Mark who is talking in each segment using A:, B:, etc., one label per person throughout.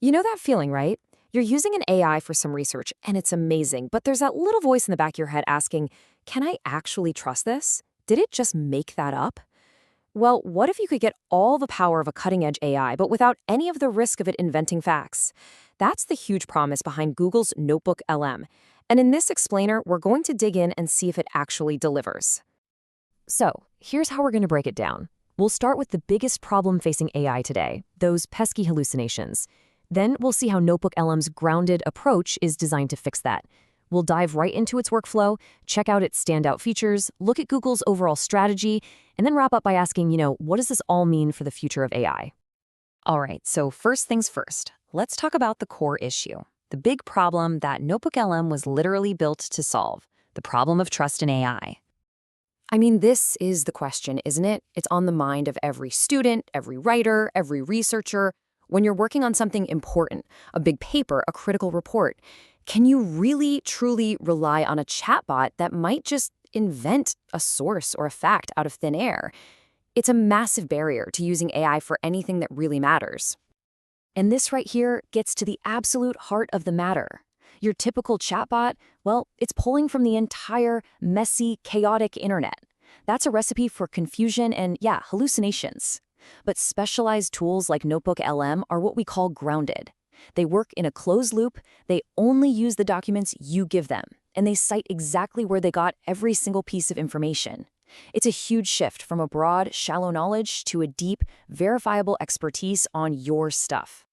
A: You know that feeling, right? You're using an AI for some research and it's amazing, but there's that little voice in the back of your head asking, can I actually trust this? Did it just make that up? Well, what if you could get all the power of a cutting edge AI, but without any of the risk of it inventing facts? That's the huge promise behind Google's Notebook LM. And in this explainer, we're going to dig in and see if it actually delivers. So, here's how we're going to break it down. We'll start with the biggest problem facing AI today, those pesky hallucinations. Then we'll see how Notebook LM's grounded approach is designed to fix that. We'll dive right into its workflow, check out its standout features, look at Google's overall strategy, and then wrap up by asking, what does this all mean for the future of AI? All right, so first things first, let's talk about the core issue, the big problem that Notebook LM was literally built to solve, the problem of trust in AI. I mean, this is the question, isn't it? It's on the mind of every student, every writer, every researcher. When you're working on something important, a big paper, a critical report, can you really, truly rely on a chatbot that might just invent a source or a fact out of thin air? It's a massive barrier to using AI for anything that really matters. And this right here gets to the absolute heart of the matter. Your typical chatbot, well, it's pulling from the entire messy, chaotic internet. That's a recipe for confusion and, hallucinations. But specialized tools like Notebook LM are what we call grounded. They work in a closed loop, they only use the documents you give them, and they cite exactly where they got every single piece of information. It's a huge shift from a broad, shallow knowledge to a deep, verifiable expertise on your stuff.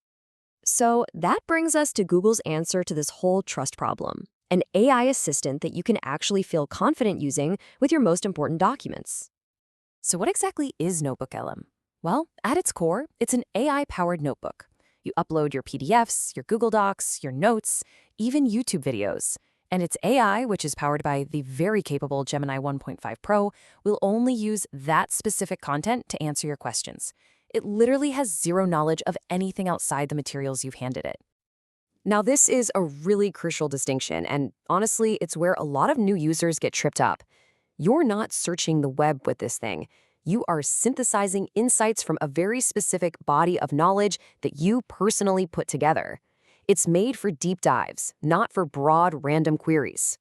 A: So that brings us to Google's answer to this whole trust problem, an AI assistant that you can actually feel confident using with your most important documents. So what exactly is Notebook LM? Well, at its core, it's an AI-powered notebook. You upload your PDFs, your Google Docs, your notes, even YouTube videos. And its AI, which is powered by the very capable Gemini 1.5 Pro, will only use that specific content to answer your questions. It literally has zero knowledge of anything outside the materials you've handed it. Now, this is a really crucial distinction, and honestly, it's where a lot of new users get tripped up. You're not searching the web with this thing. You are synthesizing insights from a very specific body of knowledge that you personally put together. It's made for deep dives, not for broad, random queries.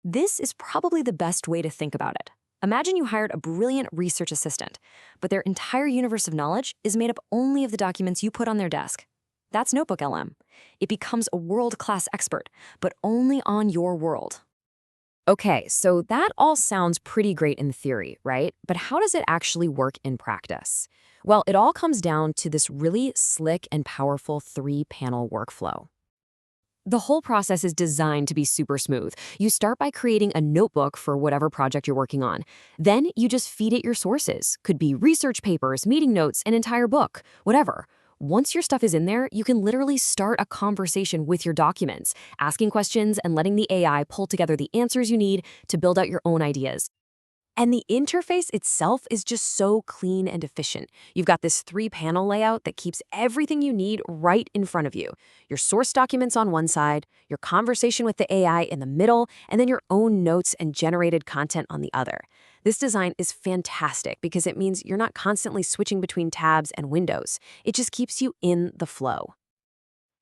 A: This is probably the best way to think about it. Imagine you hired a brilliant research assistant, but their entire universe of knowledge is made up only of the documents you put on their desk. That's Notebook LM. It becomes a world-class expert, but only on your world. Okay, so that all sounds pretty great in theory, right? But how does it actually work in practice? Well, it all comes down to this really slick and powerful 3-panel workflow. The whole process is designed to be super smooth. You start by creating a notebook for whatever project you're working on. Then you just feed it your sources. Could be research papers, meeting notes, an entire book, whatever. Once your stuff is in there, you can literally start a conversation with your documents, asking questions and letting the AI pull together the answers you need to build out your own ideas. And the interface itself is just so clean and efficient. You've got this 3-panel layout that keeps everything you need right in front of you. Your source documents on one side, your conversation with the AI in the middle, and then your own notes and generated content on the other. This design is fantastic because it means you're not constantly switching between tabs and windows. It just keeps you in the flow.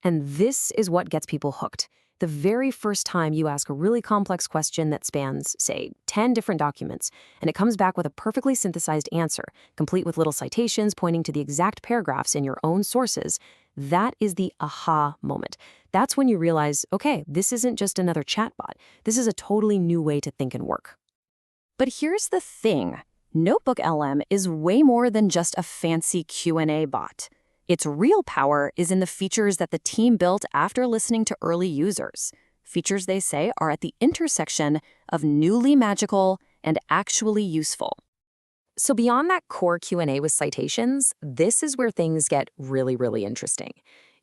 A: And this is what gets people hooked. The very first time you ask a really complex question that spans, say, 10 different documents, and it comes back with a perfectly synthesized answer, complete with little citations pointing to the exact paragraphs in your own sources, that is the aha moment. That's when you realize, okay, this isn't just another chatbot. This is a totally new way to think and work. But here's the thing. Notebook LM is way more than just a fancy Q&A bot. Its real power is in the features that the team built after listening to early users. Features they say are at the intersection of newly magical and actually useful. So beyond that core Q&A with citations, this is where things get really, really interesting.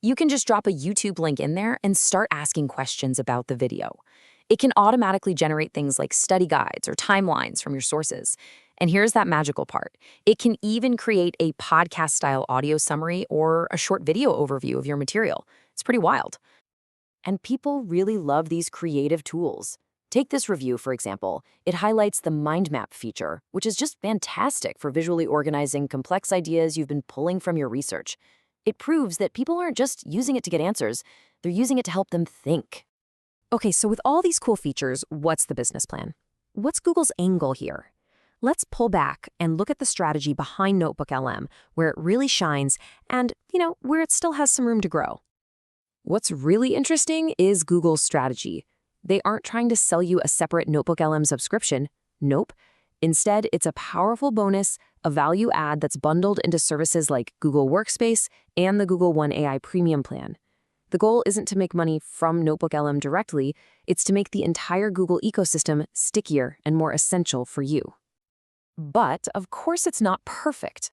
A: You can just drop a YouTube link in there and start asking questions about the video. It can automatically generate things like study guides or timelines from your sources. And here's that magical part. It can even create a podcast-style audio summary or a short video overview of your material. It's pretty wild. And people really love these creative tools. Take this review, for example. It highlights the mind map feature, which is just fantastic for visually organizing complex ideas you've been pulling from your research. It proves that people aren't just using it to get answers, they're using it to help them think. Okay, so with all these cool features, what's the business plan? What's Google's angle here? Let's pull back and look at the strategy behind NotebookLM, where it really shines and, where it still has some room to grow. What's really interesting is Google's strategy. They aren't trying to sell you a separate NotebookLM subscription. Nope. Instead, it's a powerful bonus, a value add that's bundled into services like Google Workspace and the Google One AI Premium plan. The goal isn't to make money from NotebookLM directly, it's to make the entire Google ecosystem stickier and more essential for you. But, of course, it's not perfect.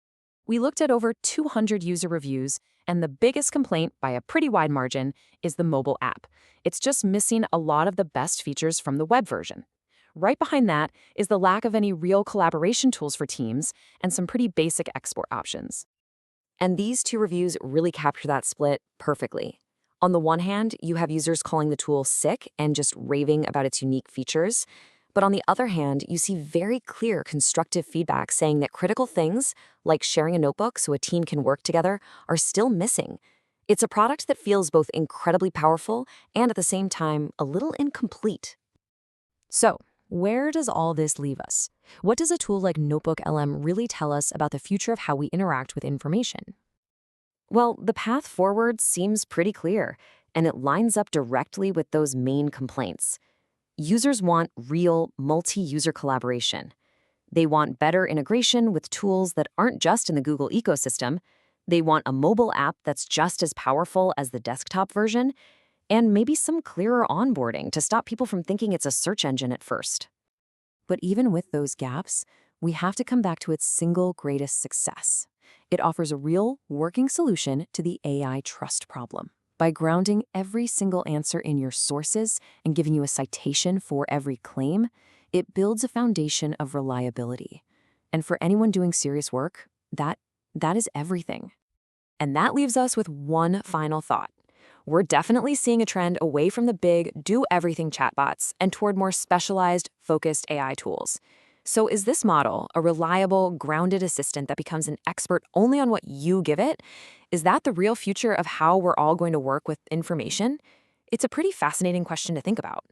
A: We looked at over 200 user reviews, and the biggest complaint, by a pretty wide margin, is the mobile app. It's just missing a lot of the best features from the web version. Right behind that is the lack of any real collaboration tools for teams and some pretty basic export options. And these two reviews really capture that split perfectly. On the one hand, you have users calling the tool sick and just raving about its unique features. But on the other hand, you see very clear constructive feedback saying that critical things, like sharing a notebook so a team can work together, are still missing. It's a product that feels both incredibly powerful and at the same time a little incomplete. So, where does all this leave us? What does a tool like NotebookLM really tell us about the future of how we interact with information? Well, the path forward seems pretty clear, and it lines up directly with those main complaints. Users want real, multi-user collaboration. They want better integration with tools that aren't just in the Google ecosystem. They want a mobile app that's just as powerful as the desktop version, and maybe some clearer onboarding to stop people from thinking it's a search engine at first. But even with those gaps, we have to come back to its single greatest success. It offers a real, working solution to the AI trust problem. By grounding every single answer in your sources and giving you a citation for every claim, it builds a foundation of reliability. And for anyone doing serious work, that is everything. And that leaves us with one final thought. We're definitely seeing a trend away from the big, do-everything chatbots and toward more specialized, focused AI tools. So is this model a reliable, grounded assistant that becomes an expert only on what you give it? Is that the real future of how we're all going to work with information? It's a pretty fascinating question to think about.